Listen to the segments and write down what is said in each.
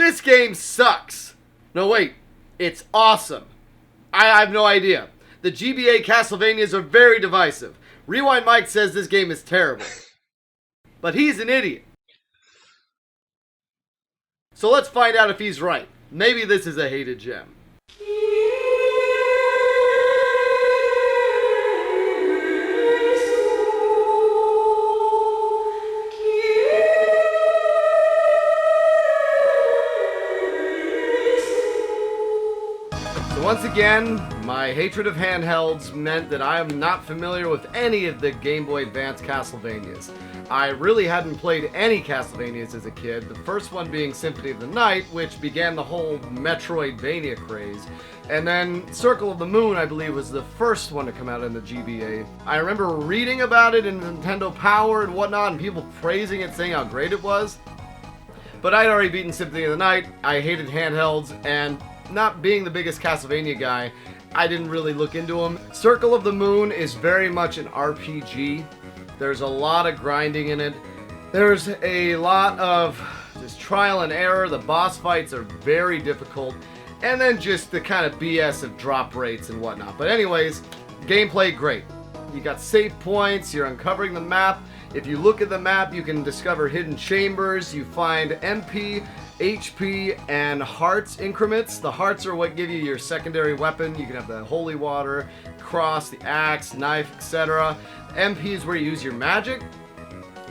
This game sucks. No, wait. It's awesome. I have no idea. The GBA Castlevanias are very divisive. Rewind Mike says this game is terrible. But he's an idiot. So let's find out if he's right. Maybe this is a hated gem. Once again, my hatred of handhelds meant that I am not familiar with any of the Game Boy Advance Castlevanias. I really hadn't played any Castlevanias as a kid, the first one being Symphony of the Night, which began the whole Metroidvania craze. And then Circle of the Moon, I believe, was the first one to come out in the GBA. I remember reading about it in Nintendo Power and whatnot, and people praising it, saying how great it was. But I'd already beaten Symphony of the Night, I hated handhelds, and not being the biggest Castlevania guy, I didn't really look into them. Circle of the Moon is very much an RPG. There's a lot of grinding in it. There's a lot of just trial and error. The boss fights are very difficult. And then just the kind of BS of drop rates and whatnot. But anyways, gameplay great. You got save points, you're uncovering the map. If you look at the map, you can discover hidden chambers. You find MP, HP, and hearts increments. The hearts are what give you your secondary weapon. You can have the holy water, cross, the axe, knife, etc. MP is where you use your magic.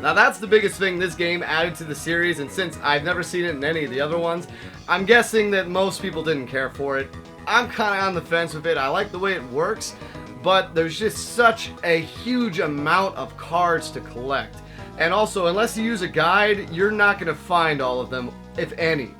Now that's the biggest thing this game added to the series, and since I've never seen it in any of the other ones, I'm guessing that most people didn't care for it. I'm kind of on the fence with it. I like the way it works, but there's just such a huge amount of cards to collect. And also, unless you use a guide, you're not going to find all of them, if any.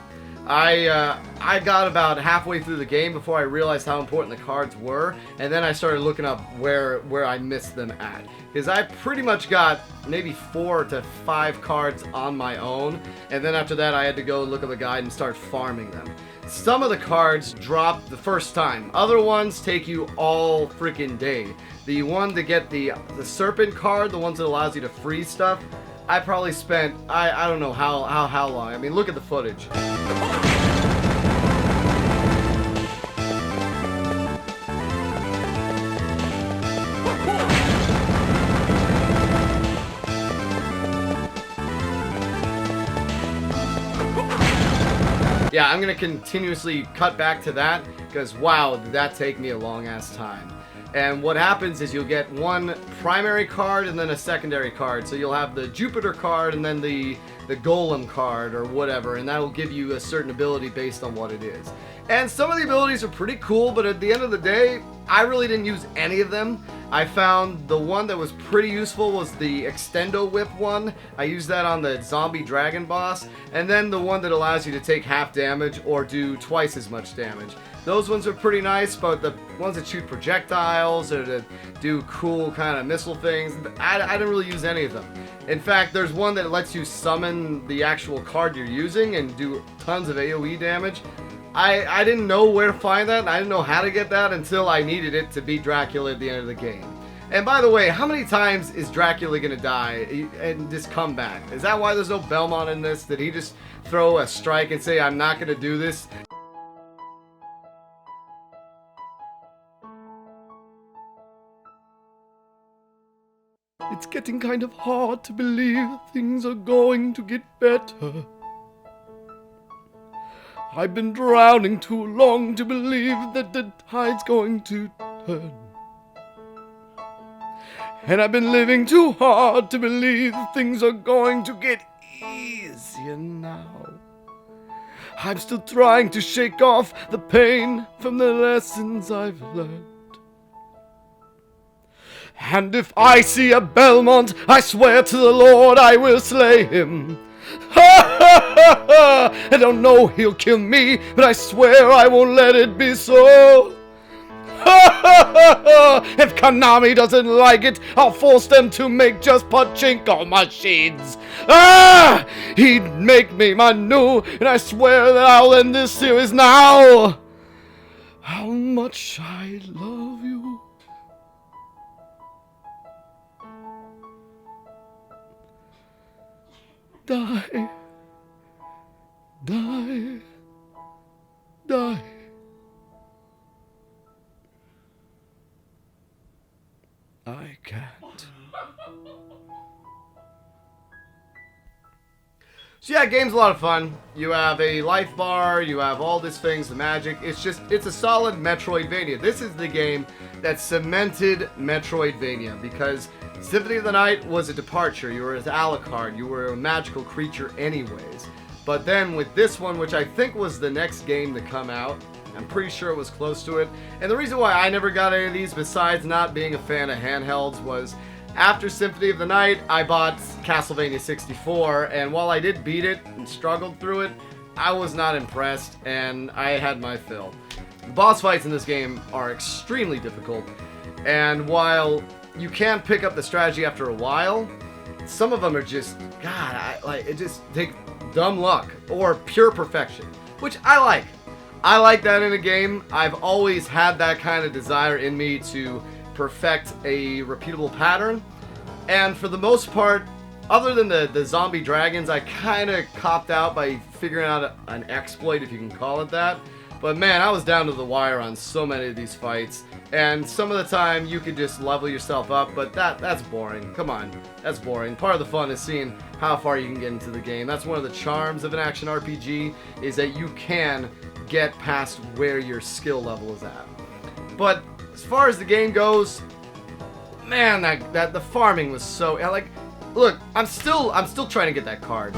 I got about halfway through the game before I realized how important the cards were, and then I started looking up where I missed them at. Because I pretty much got maybe 4 to 5 cards on my own, and then after that I had to go look up a guide and start farming them. Some of the cards drop the first time. Other ones take you all freaking day. The one to get the serpent card, the ones that allows you to freeze stuff, I probably spent, I don't know how long. I mean, look at the footage. Yeah, I'm gonna continuously cut back to that, because wow, did that take me a long ass time. And what happens is you'll get one primary card and then a secondary card. So you'll have the Jupiter card and then the Golem card or whatever, and that'll give you a certain ability based on what it is. And some of the abilities are pretty cool, but at the end of the day, I really didn't use any of them. I found the one that was pretty useful was the Extendo Whip one. I used that on the Zombie Dragon boss. And then the one that allows you to take half damage or do twice as much damage. Those ones are pretty nice, but the ones that shoot projectiles or to do cool kind of missile things, I didn't really use any of them. In fact, there's one that lets you summon the actual card you're using and do tons of AoE damage. I didn't know where to find that, and I didn't know how to get that until I needed it to beat Dracula at the end of the game. And by the way, how many times is Dracula gonna die and just come back? Is that why there's no Belmont in this? Did he just throw a strike and say, I'm not gonna do this? It's getting kind of hard to believe things are going to get better. I've been drowning too long to believe that the tide's going to turn. And I've been living too hard to believe things are going to get easier now. I'm still trying to shake off the pain from the lessons I've learned. And if I see a Belmont, I swear to the Lord I will slay him. Ha ha ha ha! I don't know he'll kill me, but I swear I won't let it be so. Ha ha ha ha! If Konami doesn't like it, I'll force them to make just pachinko machines. Ah! He'd make me my new, and I swear that I'll end this series now. How much I love you. Die. Die. So yeah, game's a lot of fun. You have a life bar, you have all these things, the magic. It's a solid Metroidvania. This is the game that cemented Metroidvania, because Symphony of the Night was a departure. You were as Alucard, you were a magical creature anyways. But then with this one, which I think was the next game to come out, I'm pretty sure it was close to it. And the reason why I never got any of these, besides not being a fan of handhelds, was after Symphony of the Night, I bought Castlevania 64, and while I did beat it and struggled through it, I was not impressed, and I had my fill. The boss fights in this game are extremely difficult, and while you can pick up the strategy after a while, some of them are just, God, it just take dumb luck or pure perfection, which I like. I like that in a game. I've always had that kind of desire in me to perfect a repeatable pattern, and for the most part, other than the zombie dragons, I kind of copped out by figuring out an exploit, if you can call it that. But man, I was down to the wire on so many of these fights, and some of the time you could just level yourself up, but that's boring. Come on, that's boring. Part of the fun is seeing how far you can get into the game. That's one of the charms of an action RPG, is that you can get past where your skill level is at. But as far as the game goes, man, that the farming was so, like, look, I'm still trying to get that card.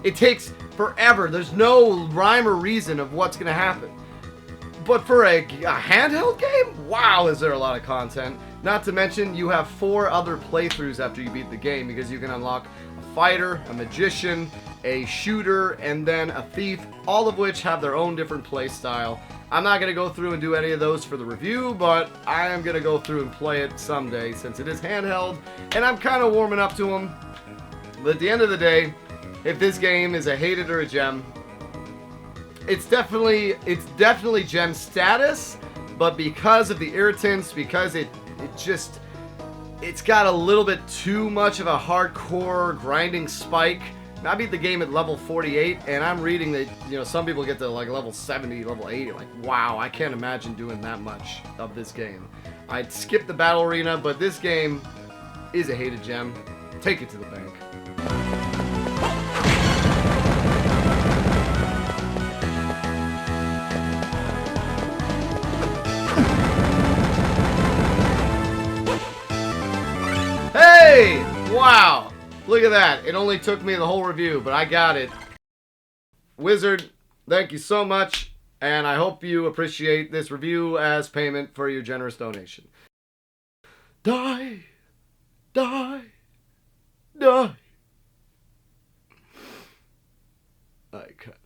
It takes forever. There's no rhyme or reason of what's going to happen. But for a handheld game, wow, is there a lot of content. Not to mention, you have 4 other playthroughs after you beat the game, because you can unlock a fighter, a magician, a shooter, and then a thief, all of which have their own different play style. I'm not going to go through and do any of those for the review, but I am going to go through and play it someday, since it is handheld, and I'm kind of warming up to them. But at the end of the day, if this game is a hated or a gem, it's definitely gem status, but because of the irritants, because it's got a little bit too much of a hardcore grinding spike. I beat the game at level 48, and I'm reading that, you know, some people get to like level 70, level 80. Like, wow, I can't imagine doing that much of this game. I'd skip the battle arena, but this game is a hated gem. Take it to the bank. Hey! Wow! Look at that. It only took me the whole review, but I got it. Wizard, thank you so much, and I hope you appreciate this review as payment for your generous donation. Die! Die! Die! I cut.